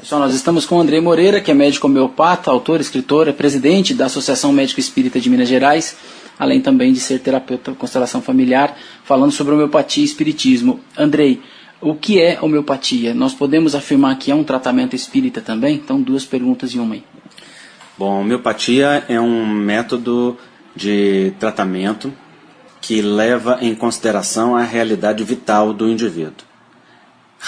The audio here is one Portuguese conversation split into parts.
Pessoal, nós estamos com o Andrei Moreira, que é médico homeopata, autor, escritor, é presidente da Associação Médico Espírita de Minas Gerais, além também de ser terapeuta de constelação familiar, falando sobre homeopatia e espiritismo. Andrei, o que é homeopatia? Nós podemos afirmar que é um tratamento espírita também? Então, duas perguntas em uma aí. Bom, a homeopatia é um método de tratamento que leva em consideração a realidade vital do indivíduo.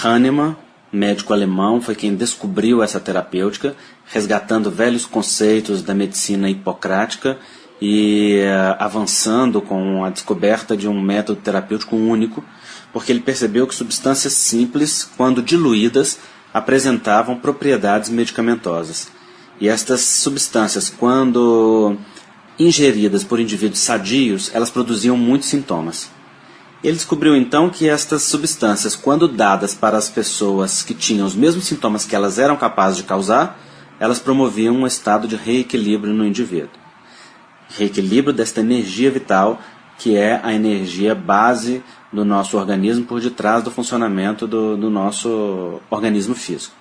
Hahnemann, médico alemão, foi quem descobriu essa terapêutica, resgatando velhos conceitos da medicina hipocrática e avançando com a descoberta de um método terapêutico único, porque ele percebeu que substâncias simples, quando diluídas, apresentavam propriedades medicamentosas. E estas substâncias, quando ingeridas por indivíduos sadios, elas produziam muitos sintomas. Ele descobriu então que estas substâncias, quando dadas para as pessoas que tinham os mesmos sintomas que elas eram capazes de causar, elas promoviam um estado de reequilíbrio no indivíduo. Reequilíbrio desta energia vital, que é a energia base do nosso organismo por detrás do funcionamento do nosso organismo físico.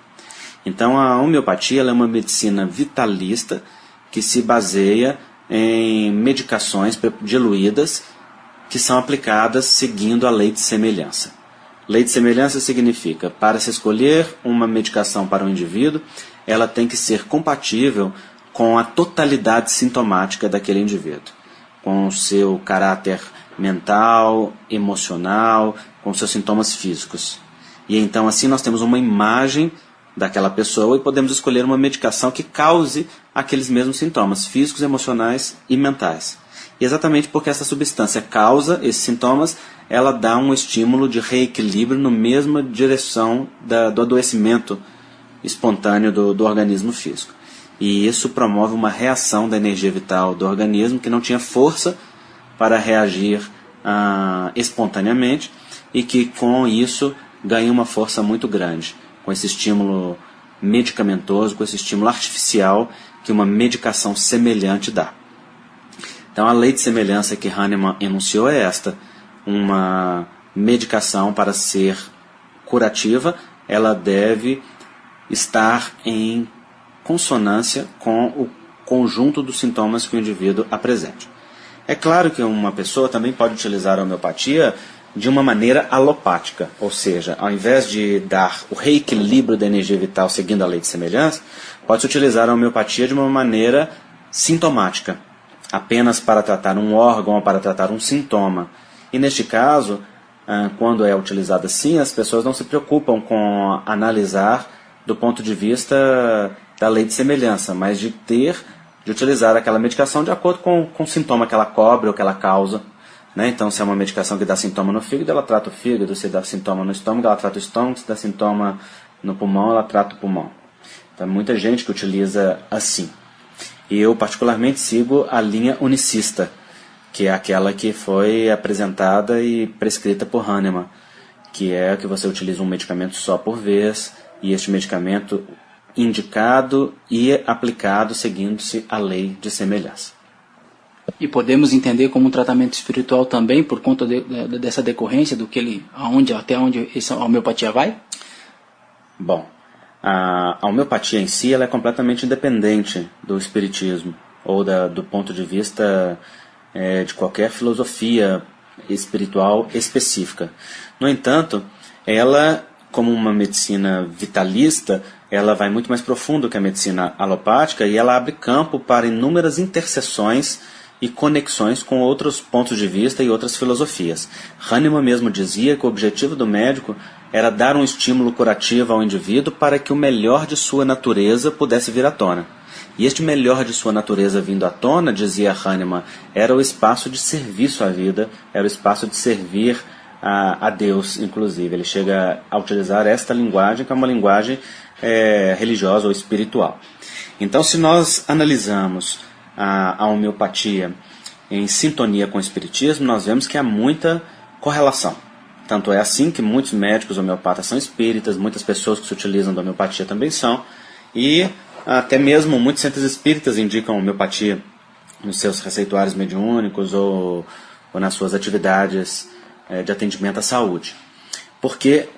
Então a homeopatia ela é uma medicina vitalista que se baseia em medicações diluídas que são aplicadas seguindo a lei de semelhança. Lei de semelhança significa, para se escolher uma medicação para um indivíduo, ela tem que ser compatível com a totalidade sintomática daquele indivíduo, com o seu caráter mental, emocional, com seus sintomas físicos. E então assim nós temos uma imagem daquela pessoa e podemos escolher uma medicação que cause aqueles mesmos sintomas físicos, emocionais e mentais. E exatamente porque essa substância causa esses sintomas, ela dá um estímulo de reequilíbrio na mesma direção do adoecimento espontâneo do organismo físico. E isso promove uma reação da energia vital do organismo que não tinha força para reagir espontaneamente e que com isso ganha uma força muito grande, com esse estímulo medicamentoso, com esse estímulo artificial que uma medicação semelhante dá. Então a lei de semelhança que Hahnemann enunciou é esta: uma medicação para ser curativa, ela deve estar em consonância com o conjunto dos sintomas que o indivíduo apresente. É claro que uma pessoa também pode utilizar a homeopatia de uma maneira alopática, ou seja, ao invés de dar o reequilíbrio da energia vital seguindo a lei de semelhança, pode-se utilizar a homeopatia de uma maneira sintomática, apenas para tratar um órgão ou para tratar um sintoma. E neste caso, quando é utilizada assim, as pessoas não se preocupam com analisar do ponto de vista da lei de semelhança, mas de utilizar aquela medicação de acordo com o sintoma que ela cobre ou que ela causa. Né? Então, se é uma medicação que dá sintoma no fígado, ela trata o fígado; se dá sintoma no estômago, ela trata o estômago; se dá sintoma no pulmão, ela trata o pulmão. Então, muita gente que utiliza assim. E eu particularmente sigo a linha unicista, que é aquela que foi apresentada e prescrita por Hahnemann, que é que você utiliza um medicamento só por vez, e este medicamento indicado e aplicado seguindo-se a lei de semelhança. E podemos entender como um tratamento espiritual também, por conta dessa decorrência, até onde a homeopatia vai? Bom, a homeopatia em si ela é completamente independente do espiritismo, ou do ponto de vista de qualquer filosofia espiritual específica. No entanto, ela, como uma medicina vitalista, ela vai muito mais profundo que a medicina alopática e ela abre campo para inúmeras interseções e conexões com outros pontos de vista e outras filosofias. Hahnemann mesmo dizia que o objetivo do médico era dar um estímulo curativo ao indivíduo para que o melhor de sua natureza pudesse vir à tona. E este melhor de sua natureza vindo à tona, dizia Hahnemann, era o espaço de serviço à vida, era o espaço de servir a Deus, inclusive. Ele chega a utilizar esta linguagem, que é uma linguagem religiosa ou espiritual. Então, se nós analisamos a homeopatia em sintonia com o espiritismo, nós vemos que há muita correlação. Tanto é assim que muitos médicos homeopatas são espíritas, muitas pessoas que se utilizam da homeopatia também são, e até mesmo muitos centros espíritas indicam homeopatia nos seus receituários mediúnicos ou nas suas atividades de atendimento à saúde. Porque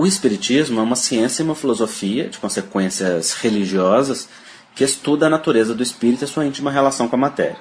O Espiritismo é uma ciência e uma filosofia de consequências religiosas que estuda a natureza do espírito e a sua íntima relação com a matéria.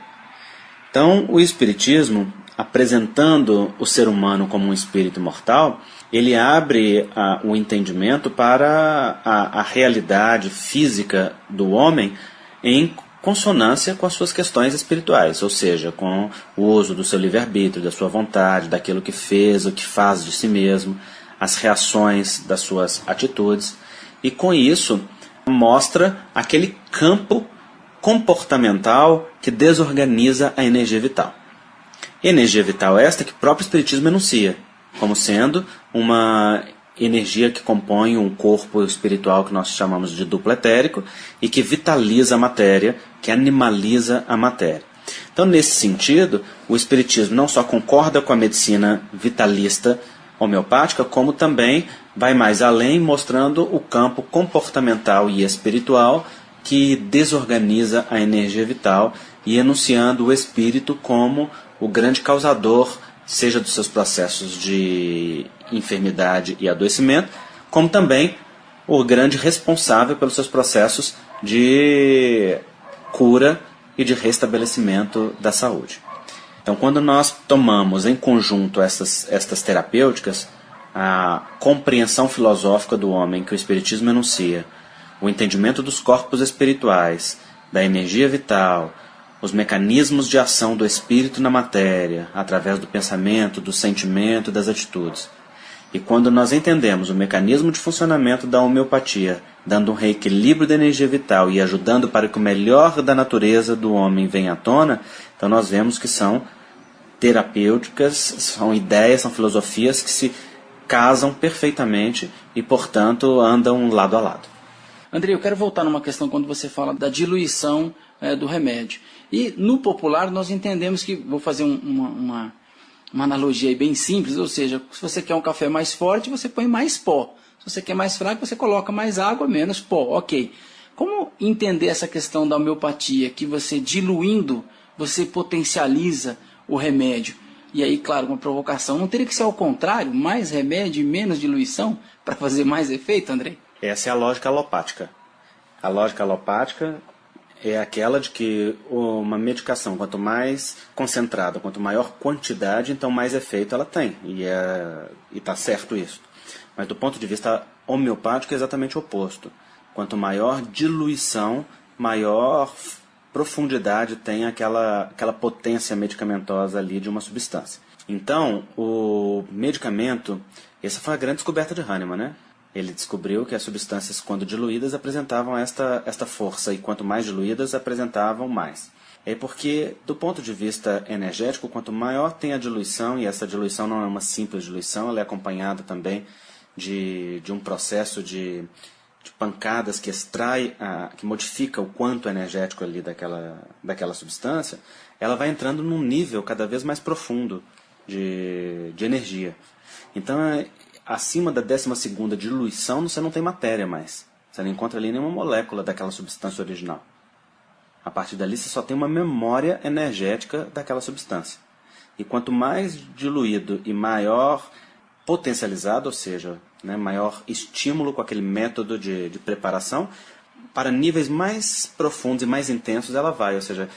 Então, o Espiritismo, apresentando o ser humano como um espírito imortal, ele abre o entendimento para a realidade física do homem em consonância com as suas questões espirituais, ou seja, com o uso do seu livre-arbítrio, da sua vontade, daquilo que fez, o que faz de si mesmo, as reações das suas atitudes, e com isso mostra aquele campo comportamental que desorganiza a energia vital. Energia vital esta que o próprio Espiritismo enuncia como sendo uma energia que compõe um corpo espiritual que nós chamamos de duplo etérico e que vitaliza a matéria, que animaliza a matéria. Então, nesse sentido, o Espiritismo não só concorda com a medicina vitalista homeopática, como também vai mais além, mostrando o campo comportamental e espiritual que desorganiza a energia vital e enunciando o espírito como o grande causador, seja dos seus processos de enfermidade e adoecimento, como também o grande responsável pelos seus processos de cura e de restabelecimento da saúde. Então, quando nós tomamos em conjunto estas terapêuticas, a compreensão filosófica do homem que o Espiritismo enuncia, o entendimento dos corpos espirituais, da energia vital, os mecanismos de ação do espírito na matéria, através do pensamento, do sentimento e das atitudes. E quando nós entendemos o mecanismo de funcionamento da homeopatia, dando um reequilíbrio da energia vital e ajudando para que o melhor da natureza do homem venha à tona, então nós vemos que são terapêuticas, são ideias, são filosofias que se casam perfeitamente e, portanto, andam lado a lado. Andrei, eu quero voltar numa questão quando você fala da diluição do remédio. E no popular nós entendemos que, vou fazer uma analogia aí bem simples, ou seja, se você quer um café mais forte, você põe mais pó. Se você quer mais fraco, você coloca mais água, menos pó. Ok. Como entender essa questão da homeopatia, que você diluindo, você potencializa o remédio? E aí, claro, uma provocação, não teria que ser ao contrário, mais remédio e menos diluição para fazer mais efeito, Andrei? Essa é a lógica alopática. A lógica alopática é aquela de que uma medicação, quanto mais concentrada, quanto maior quantidade, então mais efeito ela tem. E está certo isso. Mas do ponto de vista homeopático é exatamente o oposto. Quanto maior diluição, maior profundidade tem aquela potência medicamentosa ali de uma substância. Então, o medicamento, essa foi a grande descoberta de Hahnemann, né? Ele descobriu que as substâncias, quando diluídas, apresentavam esta força, e quanto mais diluídas, apresentavam mais. É porque, do ponto de vista energético, quanto maior tem a diluição, e essa diluição não é uma simples diluição, ela é acompanhada também de um processo de pancadas que extrai, que modifica o quanto energético ali daquela substância, ela vai entrando num nível cada vez mais profundo de energia. Então, acima da 12ª diluição, você não tem matéria mais. Você não encontra ali nenhuma molécula daquela substância original. A partir dali, você só tem uma memória energética daquela substância. E quanto mais diluído e maior potencializado, ou seja, né, maior estímulo com aquele método de preparação, para níveis mais profundos e mais intensos ela vai. Ou seja,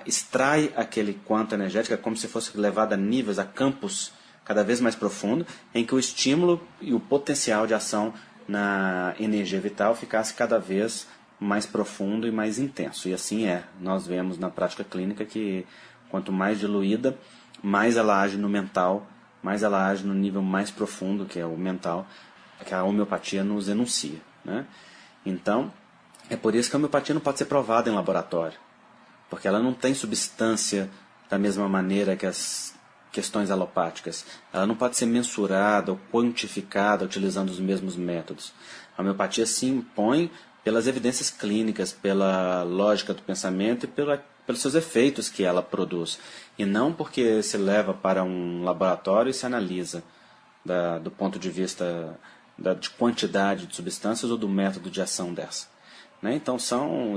extrai aquele quanto energético, é como se fosse levado a níveis, a campos cada vez mais profundo, em que o estímulo e o potencial de ação na energia vital ficasse cada vez mais profundo e mais intenso. E assim nós vemos na prática clínica que quanto mais diluída, mais ela age no mental, mais ela age no nível mais profundo, que é o mental, que a homeopatia nos enuncia, né? Então, é por isso que a homeopatia não pode ser provada em laboratório, porque ela não tem substância da mesma maneira que as questões alopáticas. Ela não pode ser mensurada ou quantificada utilizando os mesmos métodos. A homeopatia se impõe pelas evidências clínicas, pela lógica do pensamento e pelos seus efeitos que ela produz. E não porque se leva para um laboratório e se analisa do ponto de vista de quantidade de substâncias ou do método de ação dessa. Né? Então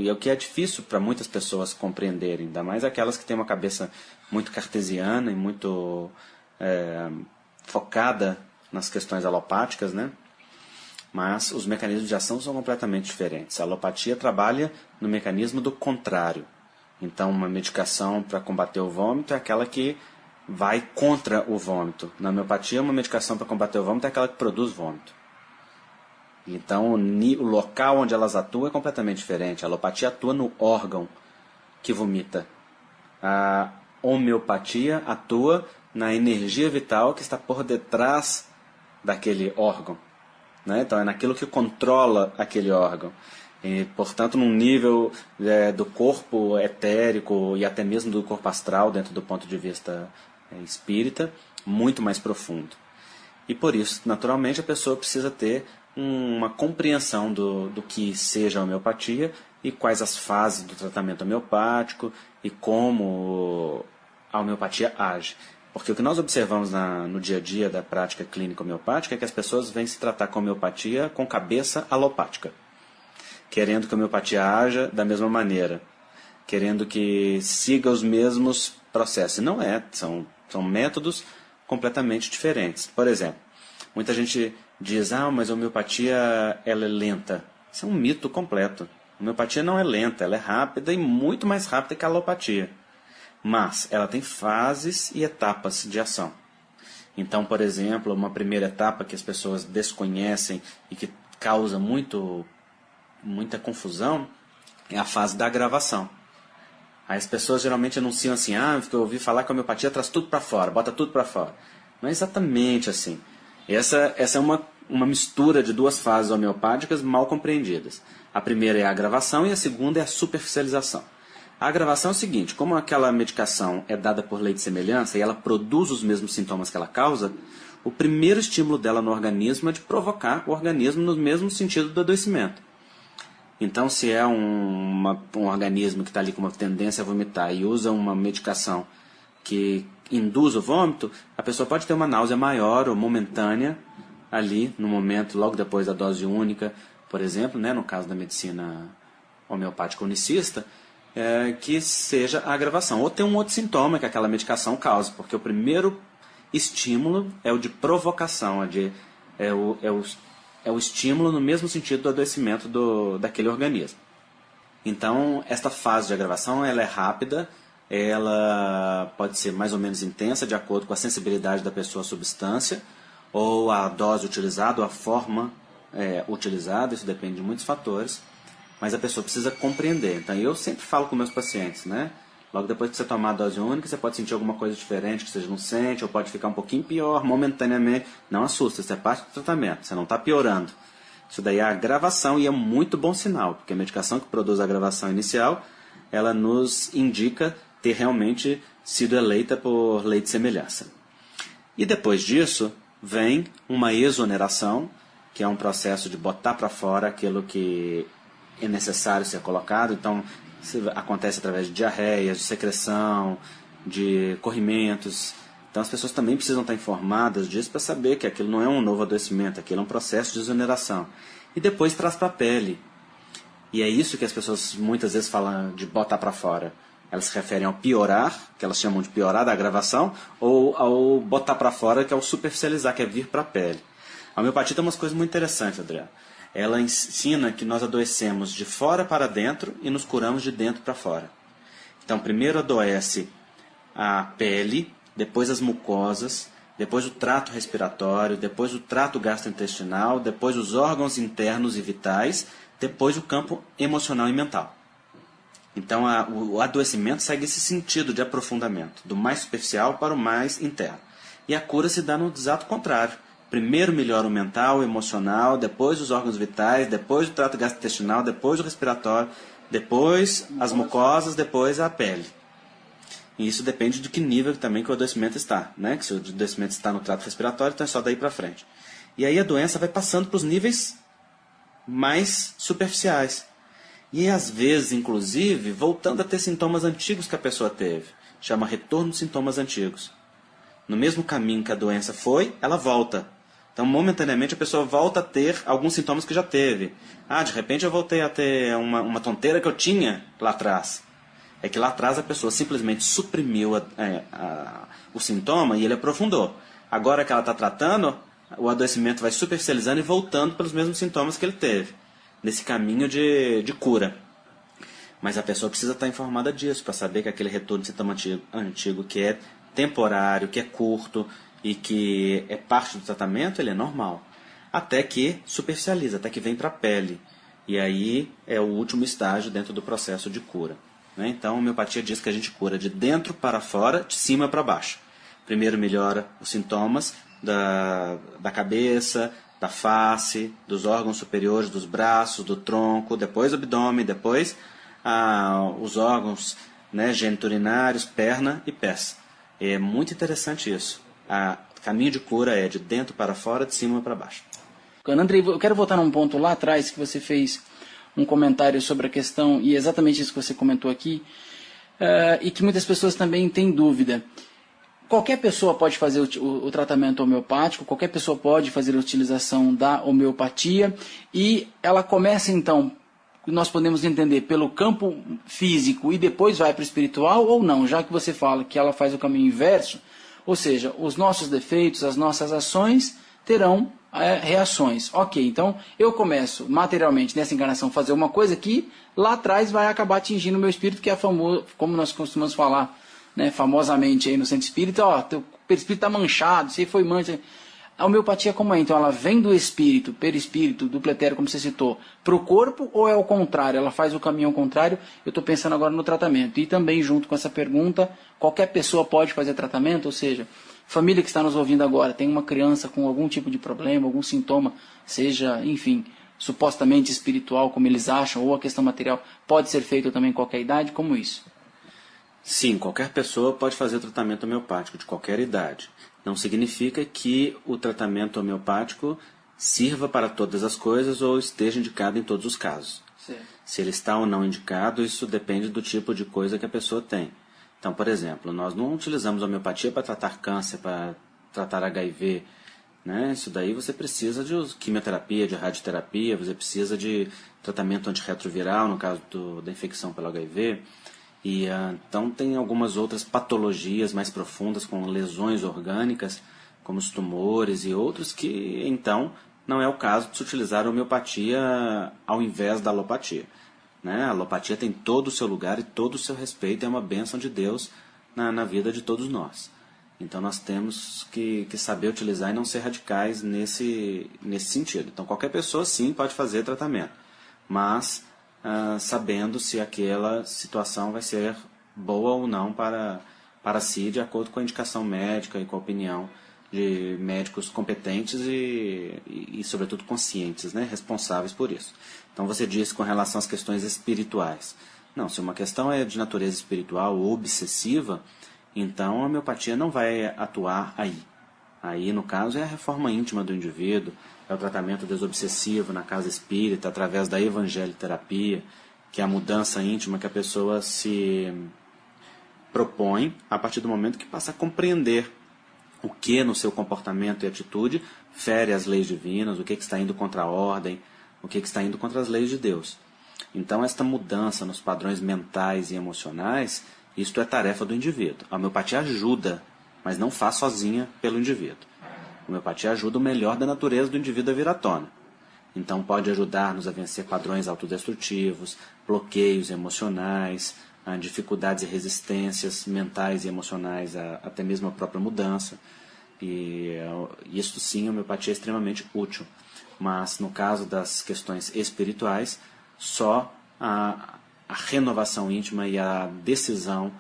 e é o que é difícil para muitas pessoas compreenderem, ainda mais aquelas que têm uma cabeça muito cartesiana e muito focada nas questões alopáticas, né? mas os mecanismos de ação são completamente diferentes. A alopatia trabalha no mecanismo do contrário. Então, uma medicação para combater o vômito é aquela que vai contra o vômito. Na homeopatia, uma medicação para combater o vômito é aquela que produz vômito. Então, o local onde elas atuam é completamente diferente. A alopatia atua no órgão que vomita. A homeopatia atua na energia vital que está por detrás daquele órgão. Né? Então, é naquilo que controla aquele órgão. E, portanto, num nível do corpo etérico e até mesmo do corpo astral, dentro do ponto de vista espírita, muito mais profundo. E por isso, naturalmente, a pessoa precisa ter uma compreensão do que seja a homeopatia e quais as fases do tratamento homeopático e como a homeopatia age. Porque o que nós observamos no dia a dia da prática clínica homeopática é que as pessoas vêm se tratar com homeopatia com cabeça alopática, querendo que a homeopatia haja da mesma maneira, querendo que siga os mesmos processos. E não é, são métodos completamente diferentes. Por exemplo, muita gente diz, mas a homeopatia ela é lenta. Isso é um mito completo. A homeopatia não é lenta, ela é rápida e muito mais rápida que a alopatia. Mas ela tem fases e etapas de ação. Então, por exemplo, uma primeira etapa que as pessoas desconhecem e que causa muita confusão é a fase da agravação. Aí as pessoas geralmente anunciam assim, eu ouvi falar que a homeopatia traz tudo para fora, bota tudo para fora. Não é exatamente assim. Essa é uma mistura de duas fases homeopáticas mal compreendidas. A primeira é a agravação e a segunda é a superficialização. A agravação é o seguinte, como aquela medicação é dada por lei de semelhança e ela produz os mesmos sintomas que ela causa, o primeiro estímulo dela no organismo é de provocar o organismo no mesmo sentido do adoecimento. Então, se é um organismo que está ali com uma tendência a vomitar e usa uma medicação que induz o vômito, a pessoa pode ter uma náusea maior ou momentânea ali no momento, logo depois da dose única, por exemplo, né, no caso da medicina homeopática unicista, que seja a agravação. Ou tem um outro sintoma que aquela medicação causa, porque o primeiro estímulo é o de provocação, é o estímulo no mesmo sentido do adoecimento daquele organismo. Então, esta fase de agravação ela é rápida, ela pode ser mais ou menos intensa, de acordo com a sensibilidade da pessoa à substância, ou a dose utilizada, ou a forma utilizada, isso depende de muitos fatores, mas a pessoa precisa compreender. Então, eu sempre falo com meus pacientes, né? Logo depois que você tomar a dose única, você pode sentir alguma coisa diferente que você não sente, ou pode ficar um pouquinho pior momentaneamente. Não assusta, isso é parte do tratamento, você não está piorando. Isso daí é a agravação e é muito bom sinal, porque a medicação que produz a agravação inicial, ela nos indica ter realmente sido eleita por lei de semelhança. E depois disso, vem uma exoneração, que é um processo de botar para fora aquilo que é necessário ser colocado. Então, acontece através de diarreias, de secreção, de corrimentos. Então as pessoas também precisam estar informadas disso para saber que aquilo não é um novo adoecimento, aquilo é um processo de exoneração. E depois traz para a pele. E é isso que as pessoas muitas vezes falam de botar para fora. Elas se referem ao piorar, que elas chamam de piorar da agravação, ou ao botar para fora, que é o superficializar, que é vir para a pele. A homeopatia tem umas coisas muito interessantes, Adriano. Ela ensina que nós adoecemos de fora para dentro e nos curamos de dentro para fora. Então, primeiro adoece a pele, depois as mucosas, depois o trato respiratório, depois o trato gastrointestinal, depois os órgãos internos e vitais, depois o campo emocional e mental. Então, o adoecimento segue esse sentido de aprofundamento, do mais superficial para o mais interno. E a cura se dá no exato contrário. Primeiro melhora o mental, o emocional, depois os órgãos vitais, depois o trato gastrointestinal, depois o respiratório, depois as mucosas, depois a pele. E isso depende de que nível também que o adoecimento está, né? Que se o adoecimento está no trato respiratório, então é só daí para frente. E aí a doença vai passando para os níveis mais superficiais. E às vezes, inclusive, voltando a ter sintomas antigos que a pessoa teve. Chama retorno de sintomas antigos. No mesmo caminho que a doença foi, ela volta. Então, momentaneamente, a pessoa volta a ter alguns sintomas que já teve. De repente eu voltei a ter uma tonteira que eu tinha lá atrás. É que lá atrás a pessoa simplesmente suprimiu o sintoma e ele aprofundou. Agora que ela está tratando, o adoecimento vai superficializando e voltando pelos mesmos sintomas que ele teve, nesse caminho de cura. Mas a pessoa precisa estar informada disso, para saber que aquele retorno de sintoma antigo, que é temporário, que é curto e que é parte do tratamento, ele é normal. Até que superficializa, até que vem para a pele. E aí é o último estágio dentro do processo de cura. Né? Então, a homeopatia diz que a gente cura de dentro para fora, de cima para baixo. Primeiro melhora os sintomas da cabeça, da face, dos órgãos superiores, dos braços, do tronco, depois o abdômen, depois os órgãos, né, geniturinários, perna e pés. É muito interessante isso. O caminho de cura é de dentro para fora, de cima para baixo. Andrei, eu quero voltar num ponto lá atrás que você fez um comentário sobre a questão, e exatamente isso que você comentou aqui, e que muitas pessoas também têm dúvida. Qualquer pessoa pode fazer o tratamento homeopático, qualquer pessoa pode fazer a utilização da homeopatia, e ela começa então, nós podemos entender, pelo campo físico e depois vai para o espiritual ou não, já que você fala que ela faz o caminho inverso, ou seja, os nossos defeitos, as nossas ações terão reações. Ok, então eu começo materialmente nessa encarnação a fazer uma coisa que lá atrás vai acabar atingindo o meu espírito, que é famoso, como nós costumamos falar, né, famosamente aí no centro espírita, teu perispírito está manchado, você foi mancha. A homeopatia como é? Então ela vem do espírito, perispírito, duplo etéreo, como você citou, para o corpo, ou é o contrário? Ela faz o caminho ao contrário? Eu estou pensando agora no tratamento. E também junto com essa pergunta, qualquer pessoa pode fazer tratamento? Ou seja, família que está nos ouvindo agora, tem uma criança com algum tipo de problema, algum sintoma, seja, enfim, supostamente espiritual, como eles acham, ou a questão material, pode ser feito também em qualquer idade? Como isso? Sim, qualquer pessoa pode fazer o tratamento homeopático, de qualquer idade. Não significa que o tratamento homeopático sirva para todas as coisas ou esteja indicado em todos os casos. Certo. Se ele está ou não indicado, isso depende do tipo de coisa que a pessoa tem. Então, por exemplo, nós não utilizamos a homeopatia para tratar câncer, para tratar HIV. Né? Isso daí você precisa de quimioterapia, de radioterapia, você precisa de tratamento antirretroviral, no caso da infecção pelo HIV. E então tem algumas outras patologias mais profundas, com lesões orgânicas, como os tumores e outros, que então não é o caso de se utilizar a homeopatia ao invés da alopatia. Né? A alopatia tem todo o seu lugar e todo o seu respeito, é uma bênção de Deus na vida de todos nós. Então nós temos que saber utilizar e não ser radicais nesse sentido. Então qualquer pessoa sim pode fazer tratamento, mas sabendo se aquela situação vai ser boa ou não para si, de acordo com a indicação médica e com a opinião de médicos competentes e sobretudo conscientes, né, responsáveis por isso. Então você disse com relação às questões espirituais. Não, se uma questão é de natureza espiritual ou obsessiva, então a homeopatia não vai atuar aí. Aí, no caso, é a reforma íntima do indivíduo, é o tratamento desobsessivo na casa espírita, através da evangeliterapia, que é a mudança íntima que a pessoa se propõe a partir do momento que passa a compreender o que no seu comportamento e atitude fere as leis divinas, o que está indo contra a ordem, o que está indo contra as leis de Deus. Então, esta mudança nos padrões mentais e emocionais, isto é tarefa do indivíduo. A homeopatia ajuda, mas não faz sozinha pelo indivíduo. A homeopatia ajuda o melhor da natureza do indivíduo a vir à tona. Então pode ajudar-nos a vencer padrões autodestrutivos, bloqueios emocionais, dificuldades e resistências mentais e emocionais, até mesmo a própria mudança. E isso sim, a homeopatia é extremamente útil. Mas no caso das questões espirituais, só a renovação íntima e a decisão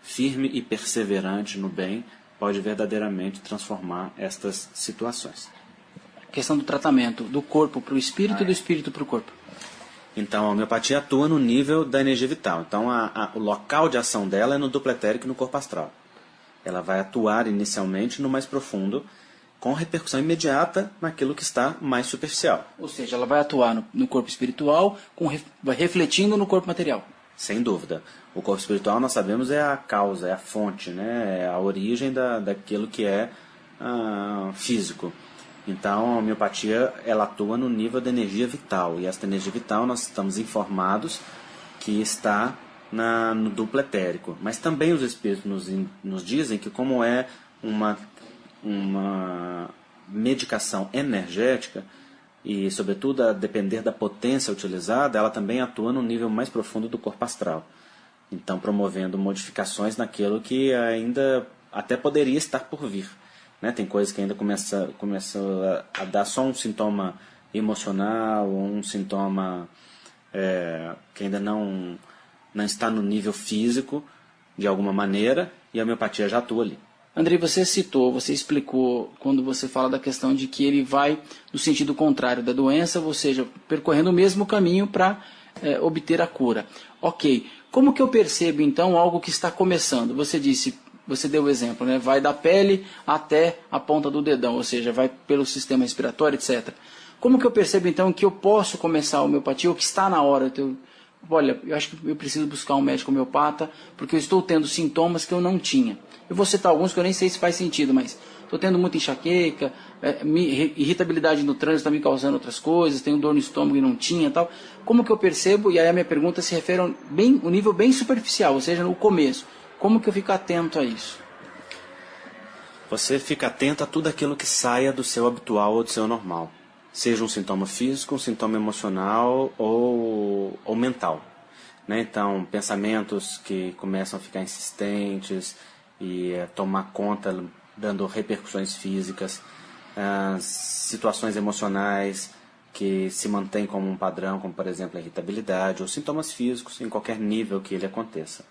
firme e perseverante no bem pode verdadeiramente transformar estas situações. A questão do tratamento do corpo para o espírito e do espírito para o corpo. Então a homeopatia atua no nível da energia vital. Então o local de ação dela é no duplo etérico e no corpo astral. Ela vai atuar inicialmente no mais profundo, com repercussão imediata naquilo que está mais superficial. Ou seja, ela vai atuar no corpo espiritual, vai refletindo no corpo material. Sem dúvida. O corpo espiritual, nós sabemos, é a causa, é a fonte, né? É a origem daquilo que é físico. Então, a homeopatia, ela atua no nível da energia vital. E esta energia vital, nós estamos informados que está no duplo etérico. Mas também os espíritos nos dizem que, como é uma medicação energética, e sobretudo a depender da potência utilizada, ela também atua no nível mais profundo do corpo astral. Então promovendo modificações naquilo que ainda até poderia estar por vir. Né? Tem coisas que ainda começa a dar só um sintoma emocional, ou um sintoma que ainda não está no nível físico, de alguma maneira, e a homeopatia já atua ali. Andrei, você explicou quando você fala da questão de que ele vai no sentido contrário da doença, ou seja, percorrendo o mesmo caminho para obter a cura. Ok, como que eu percebo então algo que está começando? Você deu o exemplo, né? Vai da pele até a ponta do dedão, ou seja, vai pelo sistema respiratório, etc. Como que eu percebo então que eu posso começar a homeopatia ou que está na hora? Olha, eu acho que eu preciso buscar um médico homeopata porque eu estou tendo sintomas que eu não tinha. Eu vou citar alguns que eu nem sei se faz sentido, mas estou tendo muita enxaqueca, irritabilidade no trânsito está me causando outras coisas, tenho dor no estômago e não tinha tal. Como que eu percebo? E aí a minha pergunta se refere a um nível bem superficial, ou seja, no começo. Como que eu fico atento a isso? Você fica atento a tudo aquilo que saia do seu habitual ou do seu normal. Seja um sintoma físico, um sintoma emocional ou mental. Né? Então, pensamentos que começam a ficar insistentes e tomar conta, dando repercussões físicas, situações emocionais que se mantêm como um padrão, como por exemplo a irritabilidade, ou sintomas físicos em qualquer nível que ele aconteça.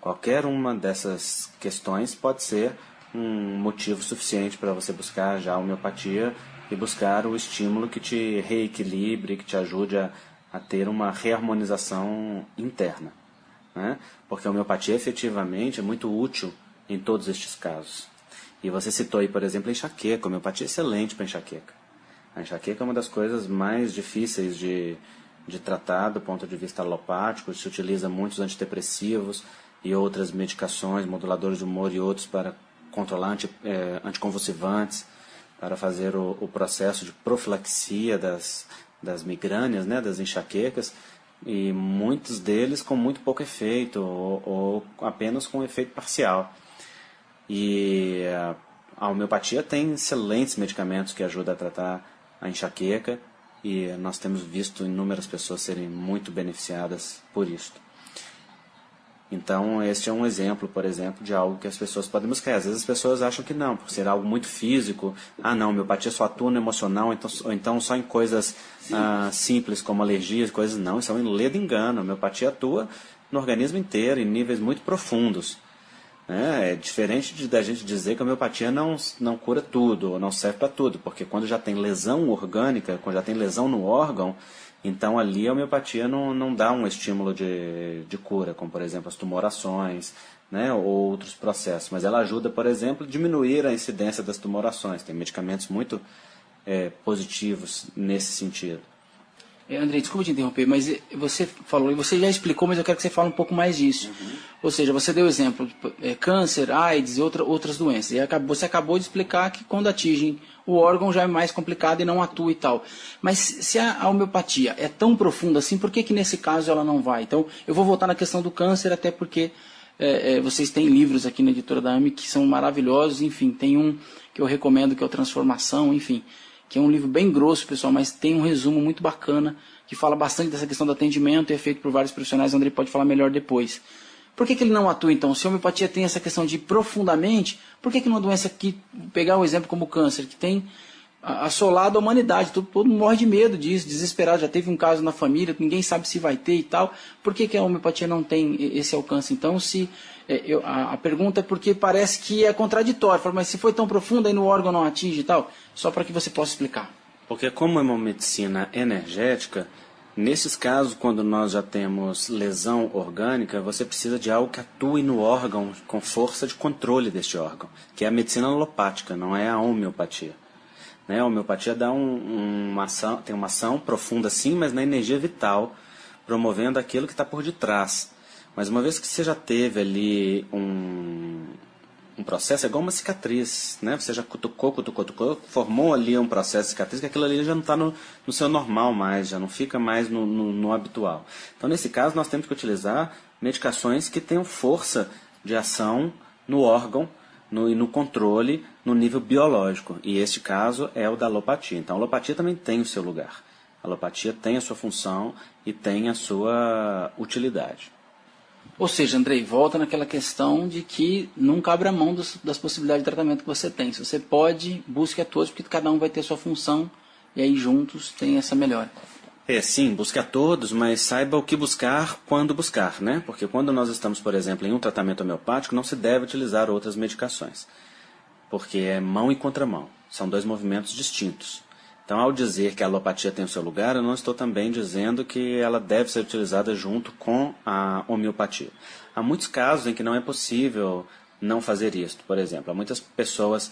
Qualquer uma dessas questões pode ser um motivo suficiente para você buscar já a homeopatia e buscar o estímulo que te reequilibre, que te ajude a ter uma reharmonização interna. Né? Porque a homeopatia efetivamente é muito útil em todos estes casos. E você citou aí, por exemplo, a enxaqueca. A homeopatia é excelente para enxaqueca. A enxaqueca é uma das coisas mais difíceis de tratar do ponto de vista alopático. Se utiliza muitos antidepressivos e outras medicações, moduladores de humor e outros para controlar anticonvulsivantes, para fazer o processo de profilaxia das migrâneas, né, das enxaquecas, e muitos deles com muito pouco efeito ou apenas com efeito parcial. E a homeopatia tem excelentes medicamentos que ajudam a tratar a enxaqueca e nós temos visto inúmeras pessoas serem muito beneficiadas por isso. Então, este é um exemplo, por exemplo, de algo que as pessoas podem buscar. Às vezes as pessoas acham que não, por ser algo muito físico. Não, a homeopatia só atua no emocional, ou então só em coisas simples, como alergias, coisas. Não, isso é um ledo engano. A homeopatia atua no organismo inteiro, em níveis muito profundos. É diferente da gente dizer que a homeopatia não cura tudo, ou não serve para tudo, porque quando já tem lesão orgânica, quando já tem lesão no órgão, então ali a homeopatia não dá um estímulo de cura, como por exemplo as tumorações, né, ou outros processos. Mas ela ajuda, por exemplo, a diminuir a incidência das tumorações. Tem medicamentos muito positivos nesse sentido. Andrei, desculpa te interromper, mas você falou, e você já explicou, mas eu quero que você fale um pouco mais disso. Ou seja, você deu exemplo de câncer, AIDS e outras doenças. E você acabou de explicar que quando atingem o órgão já é mais complicado e não atua e tal. Mas se a homeopatia é tão profunda assim, por que nesse caso ela não vai? Então, eu vou voltar na questão do câncer, até porque vocês têm livros aqui na editora da AME que são maravilhosos. Enfim, tem um que eu recomendo, que é o Transformação, enfim, que é um livro bem grosso, pessoal, mas tem um resumo muito bacana, que fala bastante dessa questão do atendimento e é feito por vários profissionais. O Andrei pode falar melhor depois. Por que ele não atua, então? Se a homeopatia tem essa questão de ir profundamente, por que numa doença que, pegar um exemplo como o câncer, que tem assolado a humanidade, todo mundo morre de medo disso, desesperado, já teve um caso na família, ninguém sabe se vai ter e tal, por que a homeopatia não tem esse alcance? Então, a pergunta é porque parece que é contraditório, mas se foi tão profundo, aí no órgão não atinge e tal, só para que você possa explicar. Porque como é uma medicina energética, nesses casos, quando nós já temos lesão orgânica, você precisa de algo que atue no órgão com força de controle deste órgão, que é a medicina alopática, não é a homeopatia. Né? A homeopatia dá tem uma ação profunda sim, mas na energia vital, promovendo aquilo que está por detrás. Mas uma vez que você já teve ali um processo, é igual uma cicatriz, né? Você já cutucou, formou ali um processo de cicatriz, que aquilo ali já não está no seu normal mais, já não fica mais no habitual. Então, nesse caso, nós temos que utilizar medicações que tenham força de ação no órgão, e no controle no nível biológico. E este caso é o da alopatia. Então a alopatia também tem o seu lugar. A alopatia tem a sua função e tem a sua utilidade. Ou seja, Andrei, volta naquela questão de que nunca abra mão das possibilidades de tratamento que você tem. Se você pode, busque a todos, porque cada um vai ter sua função e aí juntos tem essa melhora. Sim, busque a todos, mas saiba o que buscar quando buscar, né? Porque quando nós estamos, por exemplo, em um tratamento homeopático, não se deve utilizar outras medicações, porque é mão e contramão, são dois movimentos distintos. Então, ao dizer que a alopatia tem o seu lugar, eu não estou também dizendo que ela deve ser utilizada junto com a homeopatia. Há muitos casos em que não é possível não fazer isso. Por exemplo, há muitas pessoas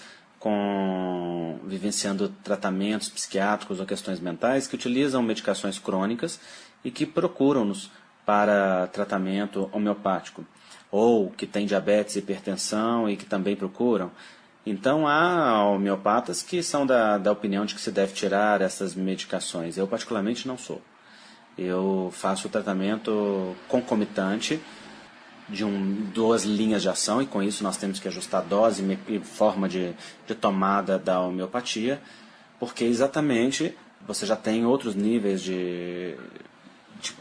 vivenciando tratamentos psiquiátricos ou questões mentais que utilizam medicações crônicas e que procuram-nos para tratamento homeopático, ou que têm diabetes e hipertensão e que também procuram. Então há homeopatas que são da opinião de que se deve tirar essas medicações. Eu particularmente não sou. Eu faço o tratamento concomitante de duas linhas de ação, e com isso nós temos que ajustar a dose e forma de tomada da homeopatia, porque exatamente você já tem outros níveis de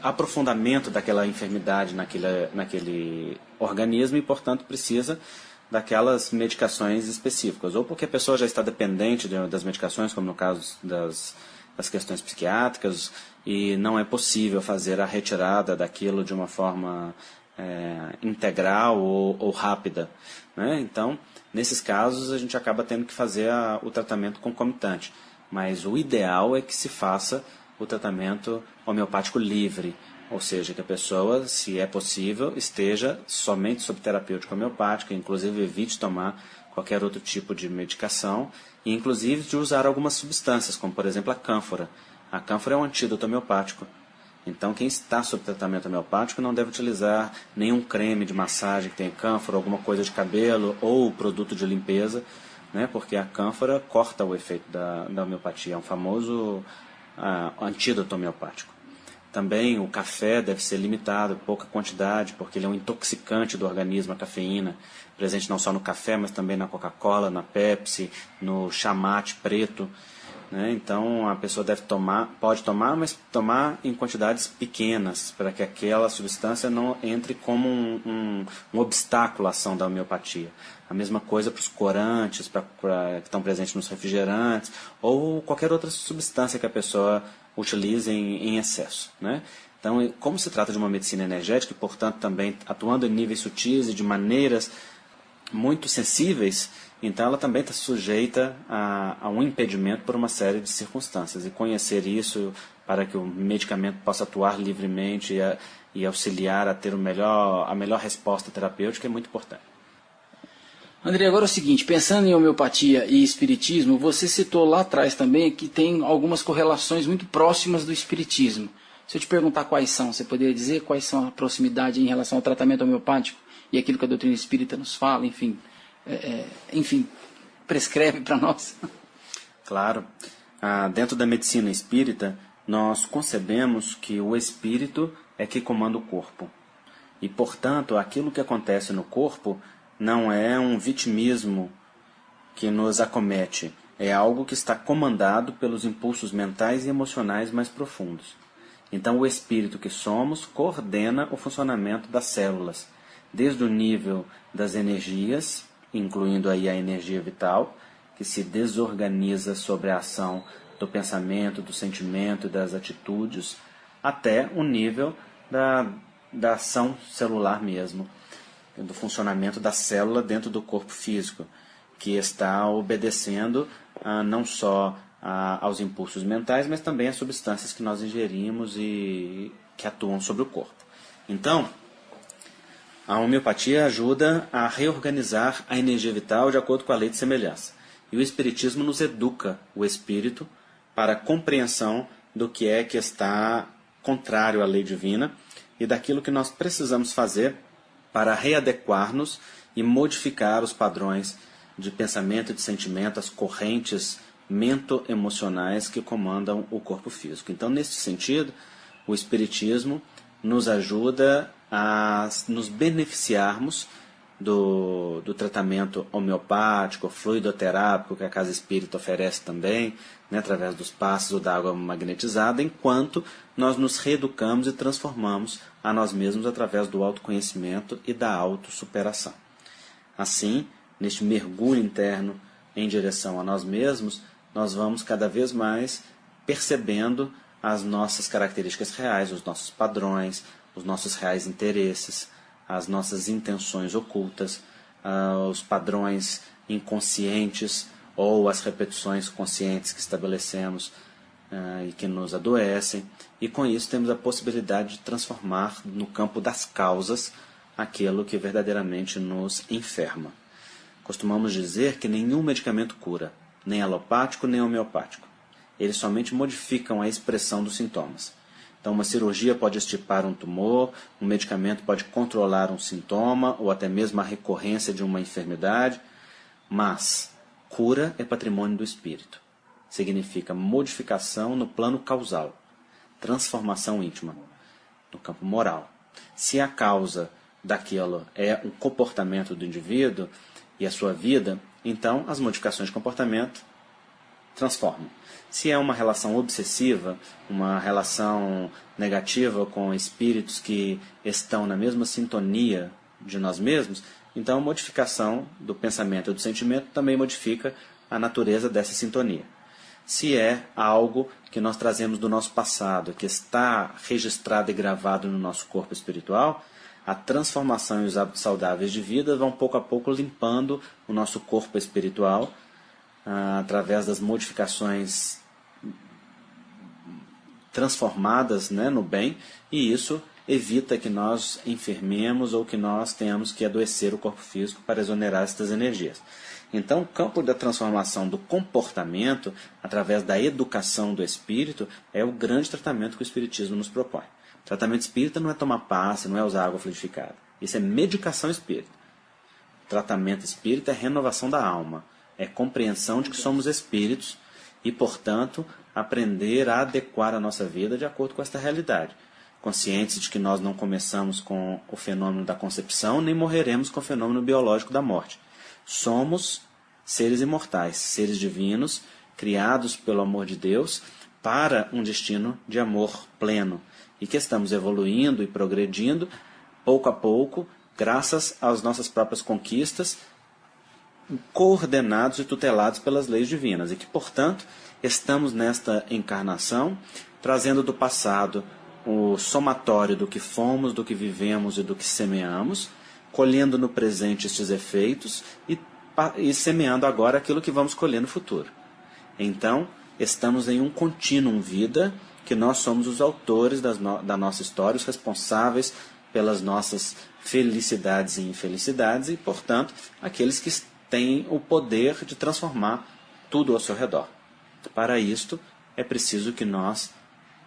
aprofundamento daquela enfermidade naquele organismo e, portanto, precisa daquelas medicações específicas, ou porque a pessoa já está dependente das medicações, como no caso das questões psiquiátricas, e não é possível fazer a retirada daquilo de uma forma integral ou rápida, né? Então, nesses casos, a gente acaba tendo que fazer o tratamento concomitante. Mas o ideal é que se faça o tratamento homeopático livre, ou seja, que a pessoa, se é possível, esteja somente sob terapêutica homeopática, inclusive evite tomar qualquer outro tipo de medicação, e inclusive de usar algumas substâncias, como por exemplo a cânfora. A cânfora é um antídoto homeopático. Então, quem está sob tratamento homeopático não deve utilizar nenhum creme de massagem que tenha cânfora, alguma coisa de cabelo ou produto de limpeza, né, porque a cânfora corta o efeito da homeopatia. É um famoso antídoto homeopático. Também o café deve ser limitado, pouca quantidade, porque ele é um intoxicante do organismo, a cafeína, presente não só no café, mas também na Coca-Cola, na Pepsi, no chamate preto. Então a pessoa pode tomar, mas tomar em quantidades pequenas, para que aquela substância não entre como um obstáculo à ação da homeopatia. A mesma coisa para os corantes, que estão presentes nos refrigerantes, ou qualquer outra substância que a pessoa utilize em excesso, né? Então, como se trata de uma medicina energética, e portanto também atuando em níveis sutis e de maneiras muito sensíveis, então ela também está sujeita a um impedimento por uma série de circunstâncias. E conhecer isso para que o medicamento possa atuar livremente e auxiliar a ter a melhor resposta terapêutica é muito importante. André, agora é o seguinte, pensando em homeopatia e espiritismo, você citou lá atrás também que tem algumas correlações muito próximas do espiritismo. Se eu te perguntar quais são, você poderia dizer quais são a proximidade em relação ao tratamento homeopático e aquilo que a doutrina espírita nos fala, enfim, prescreve para nós? Claro. Dentro da medicina espírita, nós concebemos que o espírito é que comanda o corpo. E, portanto, aquilo que acontece no corpo não é um vitimismo que nos acomete, é algo que está comandado pelos impulsos mentais e emocionais mais profundos. Então, o espírito que somos coordena o funcionamento das células, desde o nível das energias, incluindo aí a energia vital, que se desorganiza sobre a ação do pensamento, do sentimento e das atitudes, até o nível da ação celular mesmo, do funcionamento da célula dentro do corpo físico, que está obedecendo não só aos impulsos mentais, mas também às substâncias que nós ingerimos e que atuam sobre o corpo. Então, a homeopatia ajuda a reorganizar a energia vital de acordo com a lei de semelhança. E o espiritismo nos educa o espírito para a compreensão do que é que está contrário à lei divina e daquilo que nós precisamos fazer para readequar-nos e modificar os padrões de pensamento e de sentimento, as correntes mento-emocionais que comandam o corpo físico. Então, nesse sentido, o espiritismo nos ajuda a nos beneficiarmos do tratamento homeopático, fluidoterápico, que a Casa Espírita oferece também, né, através dos passos ou da água magnetizada, enquanto nós nos reeducamos e transformamos a nós mesmos através do autoconhecimento e da autossuperação. Assim, neste mergulho interno em direção a nós mesmos, nós vamos cada vez mais percebendo as nossas características reais, os nossos padrões, os nossos reais interesses, as nossas intenções ocultas, os padrões inconscientes ou as repetições conscientes que estabelecemos e que nos adoecem. E com isso temos a possibilidade de transformar no campo das causas aquilo que verdadeiramente nos enferma. Costumamos dizer que nenhum medicamento cura, nem alopático nem homeopático. Eles somente modificam a expressão dos sintomas. Então, uma cirurgia pode extirpar um tumor, um medicamento pode controlar um sintoma ou até mesmo a recorrência de uma enfermidade, mas cura é patrimônio do espírito. Significa modificação no plano causal, transformação íntima, no campo moral. Se a causa daquilo é um comportamento do indivíduo e a sua vida, então as modificações de comportamento transformam. Se é uma relação obsessiva, uma relação negativa com espíritos que estão na mesma sintonia de nós mesmos, então a modificação do pensamento e do sentimento também modifica a natureza dessa sintonia. Se é algo que nós trazemos do nosso passado, que está registrado e gravado no nosso corpo espiritual, a transformação e os hábitos saudáveis de vida vão pouco a pouco limpando o nosso corpo espiritual através das modificações transformadas, né, no bem, e isso evita que nós enfermemos ou que nós tenhamos que adoecer o corpo físico para exonerar estas energias. Então, o campo da transformação do comportamento, através da educação do espírito, é o grande tratamento que o Espiritismo nos propõe. O tratamento espírita não é tomar passe, não é usar água fluidificada. Isso é medicação espírita. O tratamento espírita é renovação da alma, é compreensão de que somos espíritos e, portanto, aprender a adequar a nossa vida de acordo com esta realidade. Conscientes de que nós não começamos com o fenômeno da concepção, nem morreremos com o fenômeno biológico da morte. Somos seres imortais, seres divinos, criados pelo amor de Deus para um destino de amor pleno. E que estamos evoluindo e progredindo, pouco a pouco, graças às nossas próprias conquistas, coordenados e tutelados pelas leis divinas, e que, portanto, estamos nesta encarnação trazendo do passado o somatório do que fomos, do que vivemos e do que semeamos, colhendo no presente estes efeitos e semeando agora aquilo que vamos colher no futuro. Então, estamos em um contínuo vida, que nós somos os autores da nossa história, os responsáveis pelas nossas felicidades e infelicidades e, portanto, aqueles que têm o poder de transformar tudo ao seu redor. Para isto, é preciso que nós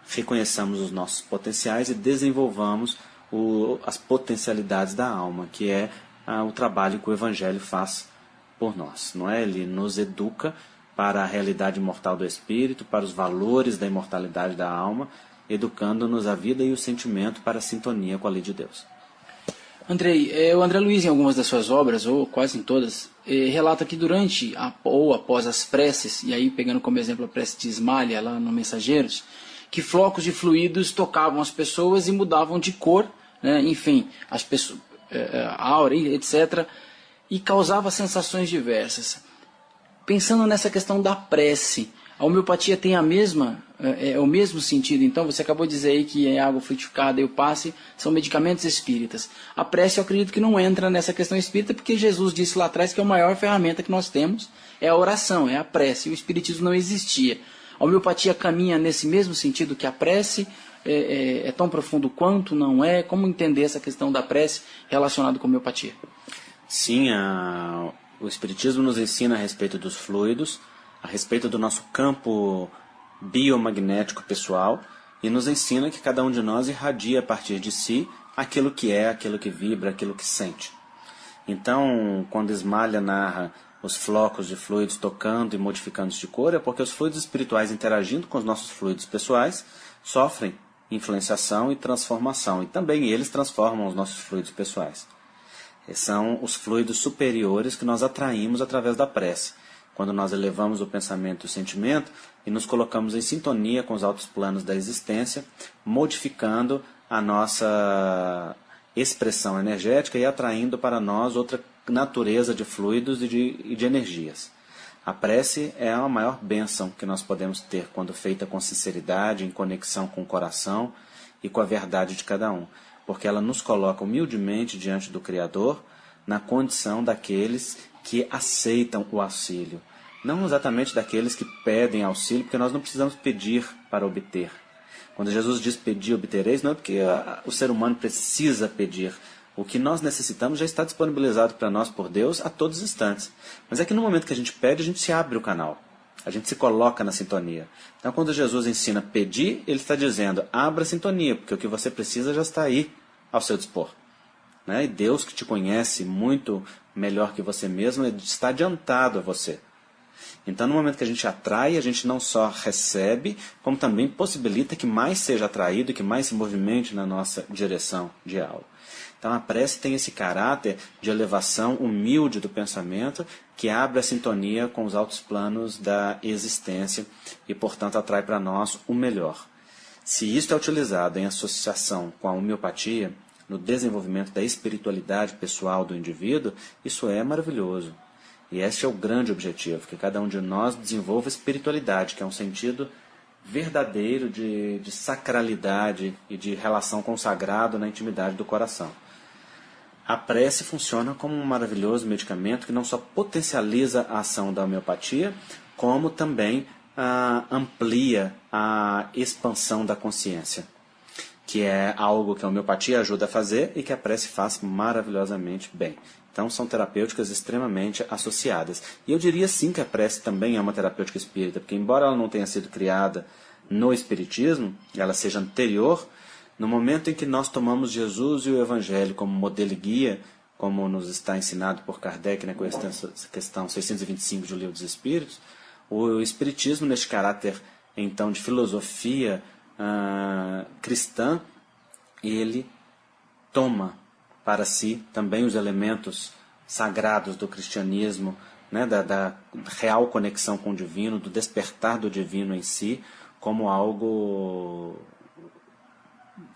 reconheçamos os nossos potenciais e desenvolvamos as potencialidades da alma, que é o trabalho que o Evangelho faz por nós. Não é? Ele nos educa para a realidade imortal do espírito, para os valores da imortalidade da alma, educando-nos a vida e o sentimento para a sintonia com a lei de Deus. Andrei, o André Luiz, em algumas das suas obras, ou quase em todas, relata que durante ou após as preces, e aí pegando como exemplo a prece de Ismália, lá no Mensageiros, que flocos de fluidos tocavam as pessoas e mudavam de cor, né, enfim, as pessoas, aura, etc., e causava sensações diversas. Pensando nessa questão da prece, a homeopatia tem o mesmo sentido. Então, você acabou de dizer aí que a água fluidificada e o passe são medicamentos espíritas. A prece, eu acredito que não entra nessa questão espírita, porque Jesus disse lá atrás que a maior ferramenta que nós temos é a oração, é a prece. O espiritismo não existia. A homeopatia caminha nesse mesmo sentido que a prece, é tão profundo quanto, não é? Como entender essa questão da prece relacionada com a homeopatia? Sim, o Espiritismo nos ensina a respeito dos fluidos, a respeito do nosso campo biomagnético pessoal, e nos ensina que cada um de nós irradia a partir de si aquilo que é, aquilo que vibra, aquilo que sente. Então, quando Ismália narra os flocos de fluidos tocando e modificando-se de cor, é porque os fluidos espirituais interagindo com os nossos fluidos pessoais sofrem influenciação e transformação, e também eles transformam os nossos fluidos pessoais. São os fluidos superiores que nós atraímos através da prece, quando nós elevamos o pensamento e o sentimento e nos colocamos em sintonia com os altos planos da existência, modificando a nossa expressão energética e atraindo para nós outra natureza de fluidos e de energias. A prece é a maior bênção que nós podemos ter quando feita com sinceridade, em conexão com o coração e com a verdade de cada um, porque ela nos coloca humildemente diante do Criador na condição daqueles que aceitam o auxílio. Não exatamente daqueles que pedem auxílio, porque nós não precisamos pedir para obter. Quando Jesus diz pedir, obtereis, não é porque o ser humano precisa pedir. O que nós necessitamos já está disponibilizado para nós por Deus a todos os instantes. Mas é que no momento que a gente pede, a gente se abre o canal. A gente se coloca na sintonia. Então, quando Jesus ensina pedir, ele está dizendo, abra a sintonia, porque o que você precisa já está aí ao seu dispor. Né? E Deus, que te conhece muito melhor que você mesmo, está adiantado a você. Então, no momento que a gente atrai, a gente não só recebe, como também possibilita que mais seja atraído, que mais se movimente na nossa direção de algo. Então, a prece tem esse caráter de elevação humilde do pensamento, que abre a sintonia com os altos planos da existência e, portanto, atrai para nós o melhor. Se isto é utilizado em associação com a homeopatia, no desenvolvimento da espiritualidade pessoal do indivíduo, isso é maravilhoso. E esse é o grande objetivo, que cada um de nós desenvolva espiritualidade, que é um sentido verdadeiro de sacralidade e de relação com o sagrado na intimidade do coração. A prece funciona como um maravilhoso medicamento que não só potencializa a ação da homeopatia, como também amplia a expansão da consciência, que é algo que a homeopatia ajuda a fazer e que a prece faz maravilhosamente bem. Então são terapêuticas extremamente associadas. E eu diria sim que a prece também é uma terapêutica espírita, porque embora ela não tenha sido criada no espiritismo, ela seja anterior, no momento em que nós tomamos Jesus e o Evangelho como modelo e guia, como nos está ensinado por Kardec na questão 625 do Livro dos Espíritos, o espiritismo, neste caráter então de filosofia cristã, ele toma para si também os elementos sagrados do cristianismo, né, da real conexão com o divino, do despertar do divino em si, como algo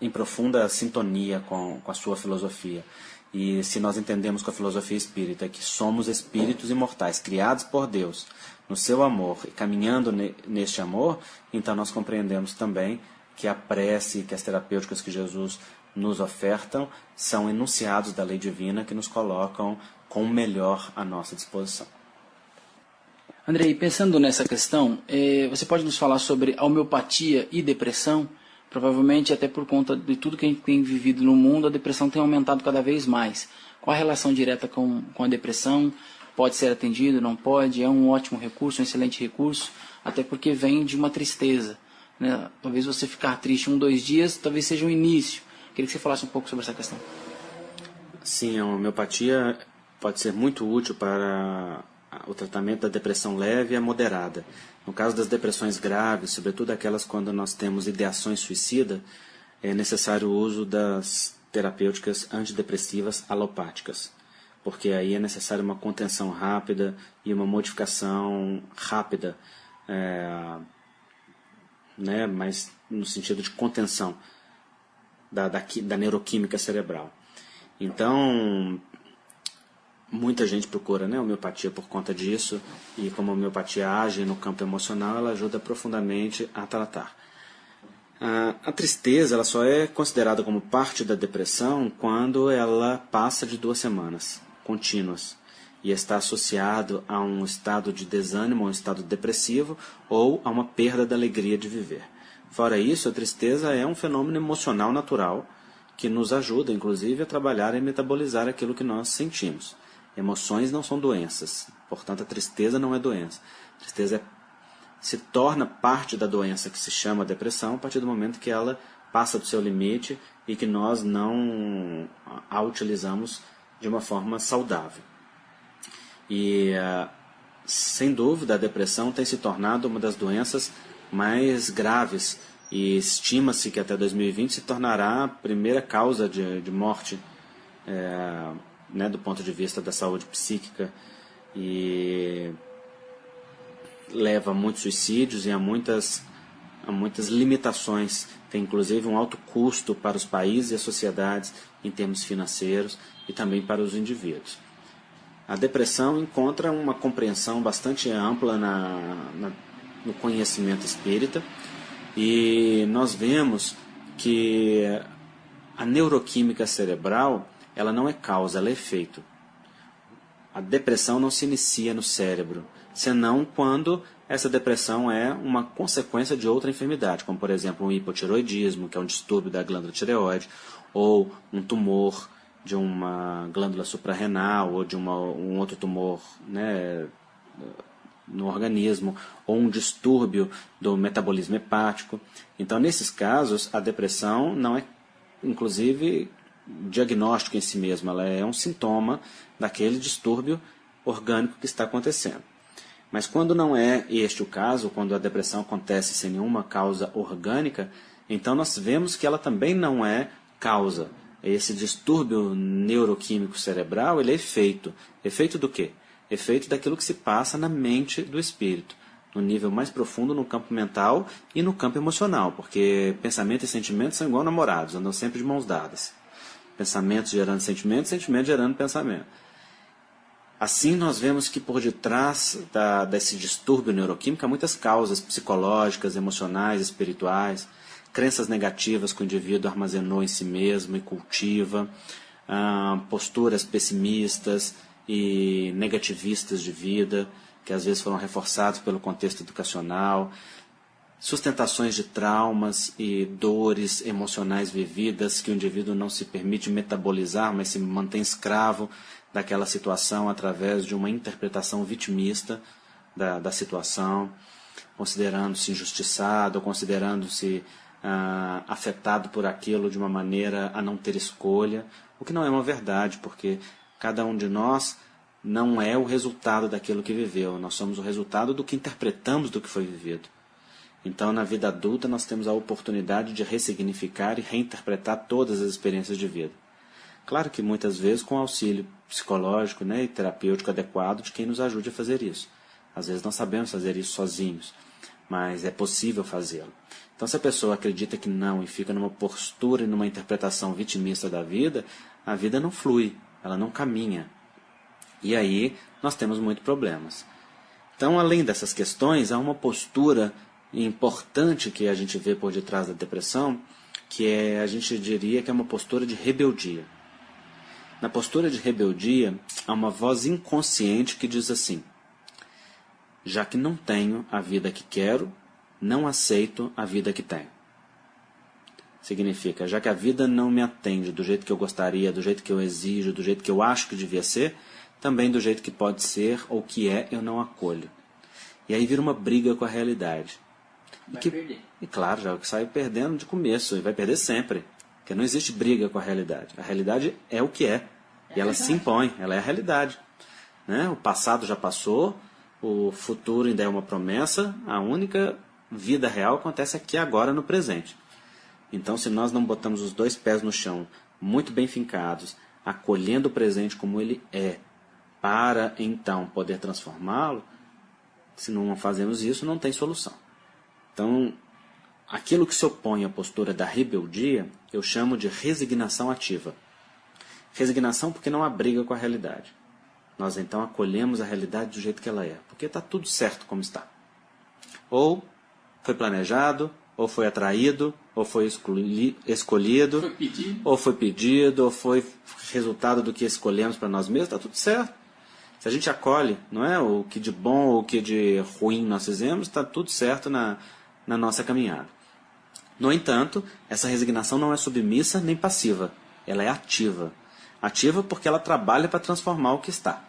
em profunda sintonia com a sua filosofia. E se nós entendemos com a filosofia espírita que somos espíritos imortais, criados por Deus, no seu amor e caminhando neste amor, então nós compreendemos também que a prece, que as terapêuticas que Jesus nos ofertam, são enunciados da lei divina que nos colocam com o melhor à nossa disposição. Andrei, pensando nessa questão, você pode nos falar sobre a homeopatia e depressão? Provavelmente, até por conta de tudo que a gente tem vivido no mundo, a depressão tem aumentado cada vez mais. Qual a relação direta com a depressão? Pode ser atendido, não pode? É um ótimo recurso, um excelente recurso, até porque vem de uma tristeza, né? Talvez você ficar triste 1, 2 dias, talvez seja um início. Queria que você falasse um pouco sobre essa questão. Sim, a homeopatia pode ser muito útil para o tratamento da depressão leve e a moderada. No caso das depressões graves, sobretudo aquelas quando nós temos ideações suicidas, é necessário o uso das terapêuticas antidepressivas alopáticas, porque aí é necessária uma contenção rápida e uma modificação rápida, né, mas no sentido de contenção da neuroquímica cerebral. Então, muita gente procura, né, homeopatia por conta disso, e como a homeopatia age no campo emocional, ela ajuda profundamente a tratar. A tristeza ela só é considerada como parte da depressão quando ela passa de 2 semanas contínuas e está associado a um estado de desânimo, a um estado depressivo ou a uma perda da alegria de viver. Fora isso, a tristeza é um fenômeno emocional natural que nos ajuda, inclusive, a trabalhar e metabolizar aquilo que nós sentimos. Emoções não são doenças, portanto a tristeza não é doença. A tristeza se torna parte da doença que se chama depressão a partir do momento que ela passa do seu limite e que nós não a utilizamos de uma forma saudável. E, sem dúvida, a depressão tem se tornado uma das doenças mais graves e estima-se que até 2020 se tornará a primeira causa de morte né, do ponto de vista da saúde psíquica, e leva a muitos suicídios e a muitas limitações. Tem inclusive um alto custo para os países e as sociedades em termos financeiros e também para os indivíduos. A depressão encontra uma compreensão bastante ampla no conhecimento espírita, e nós vemos que a neuroquímica cerebral, ela não é causa, ela é efeito. A depressão não se inicia no cérebro, senão quando essa depressão é uma consequência de outra enfermidade, como por exemplo um hipotireoidismo, que é um distúrbio da glândula tireoide, ou um tumor de uma glândula suprarrenal, ou de um outro tumor, né, no organismo, ou um distúrbio do metabolismo hepático. Então, nesses casos, a depressão não é, inclusive, diagnóstico em si mesmo, ela é um sintoma daquele distúrbio orgânico que está acontecendo. Mas quando não é este o caso, quando a depressão acontece sem nenhuma causa orgânica, então nós vemos que ela também não é causa. Esse distúrbio neuroquímico cerebral, ele é efeito. Efeito do quê? Efeito daquilo que se passa na mente do espírito, no nível mais profundo, no campo mental e no campo emocional, porque pensamento e sentimento são igual namorados, andam sempre de mãos dadas. Pensamentos gerando sentimento, sentimento gerando pensamento. Assim, nós vemos que por detrás desse distúrbio neuroquímico há muitas causas psicológicas, emocionais, espirituais, crenças negativas que o indivíduo armazenou em si mesmo e cultiva, posturas pessimistas e negativistas de vida, que às vezes foram reforçados pelo contexto educacional, sustentações de traumas e dores emocionais vividas que o indivíduo não se permite metabolizar, mas se mantém escravo daquela situação através de uma interpretação vitimista da situação, considerando-se injustiçado, ou considerando-se afetado por aquilo de uma maneira a não ter escolha, o que não é uma verdade, porque cada um de nós não é o resultado daquilo que viveu, nós somos o resultado do que interpretamos do que foi vivido. Então, na vida adulta, nós temos a oportunidade de ressignificar e reinterpretar todas as experiências de vida. Claro que muitas vezes com auxílio psicológico, né, e terapêutico adequado de quem nos ajude a fazer isso. Às vezes não sabemos fazer isso sozinhos, mas é possível fazê-lo. Então, se a pessoa acredita que não e fica numa postura e numa interpretação vitimista da vida, a vida não flui, ela não caminha. E aí nós temos muitos problemas. Então, além dessas questões, há uma postura importante que a gente vê por detrás da depressão, que a gente diria que é uma postura de rebeldia. Na postura de rebeldia, há uma voz inconsciente que diz assim: já que não tenho a vida que quero, não aceito a vida que tenho. Significa, já que a vida não me atende do jeito que eu gostaria, do jeito que eu exijo, do jeito que eu acho que devia ser, também do jeito que pode ser ou que é, eu não acolho. E aí vira uma briga com a realidade. Perder. E claro, já sai perdendo de começo, e vai perder sempre. Porque não existe briga com a realidade. A realidade é o que é. E ela se impõe, ela é a realidade. Né? O passado já passou, o futuro ainda é uma promessa, a única vida real acontece aqui agora no presente. Então, se nós não botamos os dois pés no chão, muito bem fincados, acolhendo o presente como ele é, para então poder transformá-lo, se não fazemos isso, não tem solução. Então, aquilo que se opõe à postura da rebeldia, eu chamo de resignação ativa. Resignação porque não há briga com a realidade. Nós então acolhemos a realidade do jeito que ela é, porque está tudo certo como está. Ou foi planejado, ou foi atraído, ou foi escolhido, ou foi pedido, ou foi resultado do que escolhemos para nós mesmos, está tudo certo. Se a gente acolhe, não é, o que de bom ou o que de ruim nós fizemos, está tudo certo na nossa caminhada. No entanto, essa resignação não é submissa nem passiva, ela é ativa. Ativa porque ela trabalha para transformar o que está.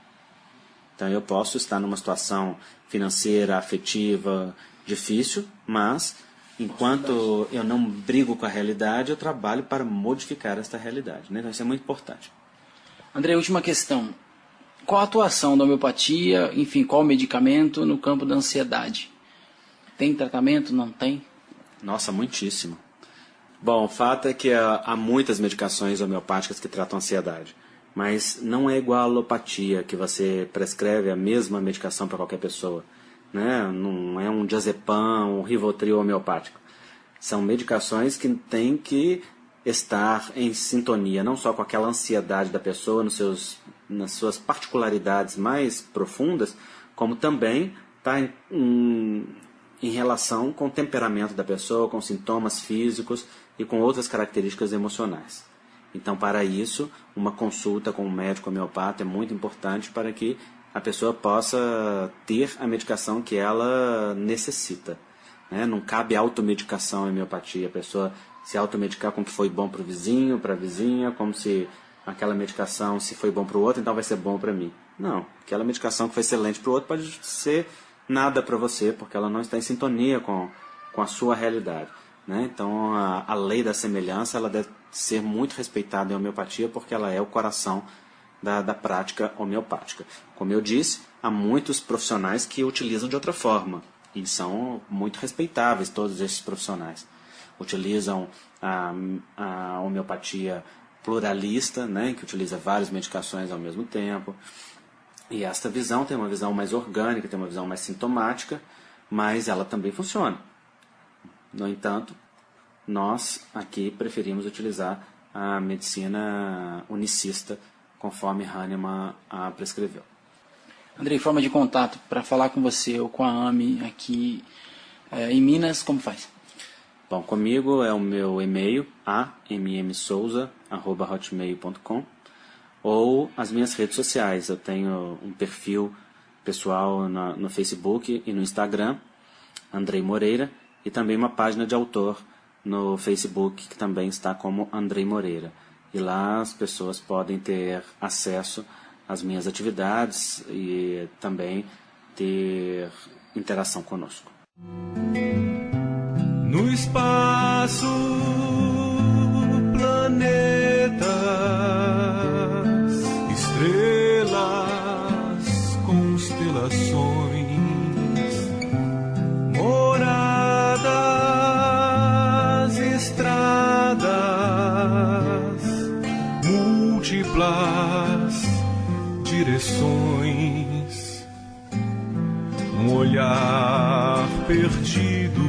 Então eu posso estar numa situação financeira, afetiva, difícil, mas enquanto eu não brigo com a realidade, eu trabalho para modificar esta realidade. Né? Então isso é muito importante. André, última questão. Qual a atuação da homeopatia, enfim, qual o medicamento no campo da ansiedade? Tem tratamento? Não tem? Nossa, muitíssimo. Bom, o fato é que há muitas medicações homeopáticas que tratam a ansiedade. mas não é igual a alopatia, que você prescreve a mesma medicação para qualquer pessoa, né? Não é um diazepam, um Rivotril homeopático. São medicações que têm que estar em sintonia não só com aquela ansiedade da pessoa nas suas particularidades mais profundas, como também está em relação com o temperamento da pessoa, com sintomas físicos e com outras características emocionais. Então, para isso, uma consulta com um médico homeopata é muito importante para que a pessoa possa ter a medicação que ela necessita. Não cabe automedicação em homeopatia, a pessoa se automedicar com o que foi bom para o vizinho, para a vizinha, como se aquela medicação, se foi bom para o outro, então vai ser bom para mim. Não, aquela medicação que foi excelente para o outro pode ser nada para você, porque ela não está em sintonia com a sua realidade. Então a lei da semelhança ela deve ser muito respeitada em homeopatia, porque ela é o coração da prática homeopática. Como eu disse, há muitos profissionais que utilizam de outra forma, e são muito respeitáveis todos esses profissionais. Utilizam a homeopatia pluralista, que utiliza várias medicações ao mesmo tempo. E esta visão tem uma visão mais orgânica, tem uma visão mais sintomática, mas ela também funciona. No entanto, nós aqui preferimos utilizar a medicina unicista, conforme Hahnemann a prescreveu. Andrei, forma de contato para falar com você ou com a AME aqui em Minas, como faz? Bom, comigo é o meu e-mail, ammsouza@hotmail.com, ou as minhas redes sociais. Eu tenho um perfil pessoal no Facebook e no Instagram, Andrei Moreira, e também uma página de autor no Facebook, que também está como Andrei Moreira. E lá as pessoas podem ter acesso às minhas atividades e também ter interação conosco. No espaço, planetas, estrelas, constelações, moradas, estradas, múltiplas direções, um olhar perdido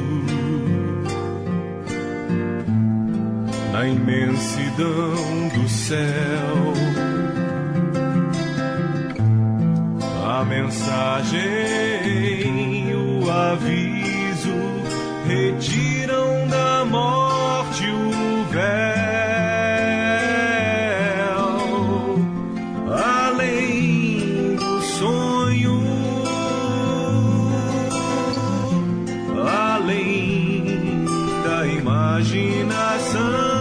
na imensidão do céu. A mensagem, o aviso, retiram da morte o véu. Além do sonho, além da imaginação.